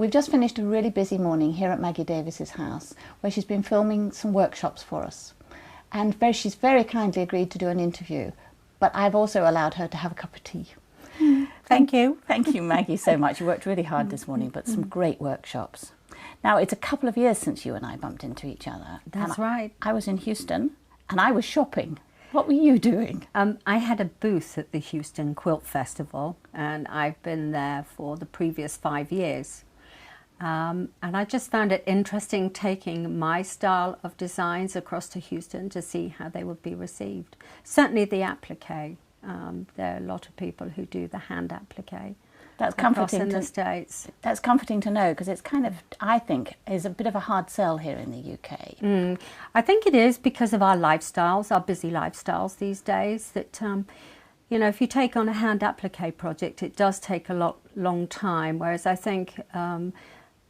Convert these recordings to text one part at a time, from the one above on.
We've just finished a really busy morning here at Maggie Davies's house, where she's been filming some workshops for us. And she's very kindly agreed to do an interview, but I've also allowed her to have a cup of tea. Thank you. Thank you, Maggie, so much. You worked really hard this morning, but some great workshops. Now, it's a couple of years since you and I bumped into each other. That's right. I was in Houston and I was shopping. What were you doing? I had a booth at the Houston Quilt Festival, and I've been there for the previous 5 years. And I just found it interesting taking my style of designs across to Houston to see how they would be received. Certainly the applique. There are a lot of people who do the hand applique. That's comforting in the States. That's comforting to know, because it's kind of, I think, is a bit of a hard sell here in the UK. I think it is because of our lifestyles, our busy lifestyles these days, that, you know, if you take on a hand applique project, it does take a long time, whereas I think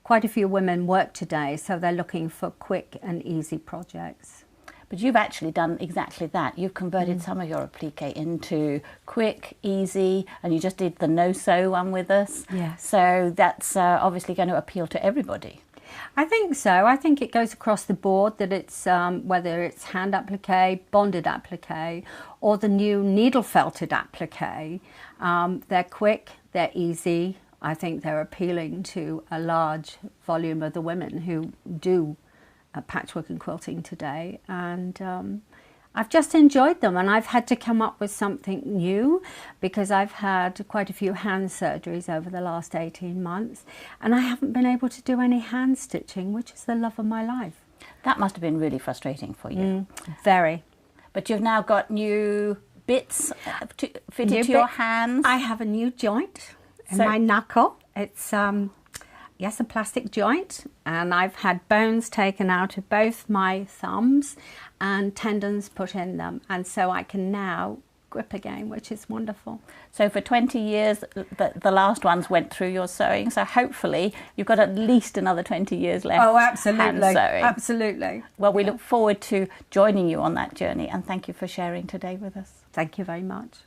quite a few women work today, so they're looking for quick and easy projects. But you've actually done exactly that. You've converted some of your applique into quick, easy, and you just did the no-sew one with us. Yes. So that's obviously going to appeal to everybody. I think so. I think it goes across the board, that it's whether it's hand applique, bonded applique, or the new needle felted applique. They're quick, they're easy. I think they're appealing to a large volume of the women who do patchwork and quilting today, and I've just enjoyed them, and I've had to come up with something new because I've had quite a few hand surgeries over the last 18 months, and I haven't been able to do any hand stitching, which is the love of my life. That must have been really frustrating for you. Very. But you've now got new bits fitted to your hands. I have a new joint in my knuckle. It's yes, a plastic joint, and I've had bones taken out of both my thumbs and tendons put in them, and so I can now grip again, which is wonderful. So for 20 years, the last ones went through your sewing, so hopefully you've got at least another 20 years left. Oh, absolutely. Hand sewing. Absolutely. Well, we look forward to joining you on that journey, and thank you for sharing today with us. Thank you very much.